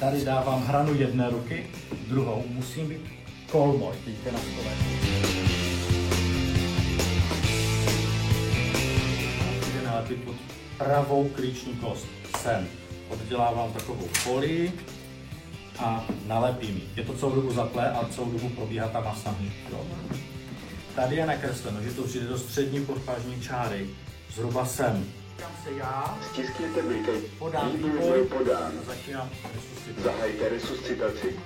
Tady dávám hranu jedné ruky, druhou musím být kolmoj, vidíte na stole. Jde nalepit pod pravou klíční kost. Sem oddělávám takovou folii a nalepím ji. Je to celou dobu zaplé a celou dobu probíhá ta masa. Tady je nakresleno, že to přijde do střední podpažní čáry, zhruba sem. Kam se já stiskněte blikej, podám výboj výboj, podán. začínám resuscitaci. Zahajte resuscitaci.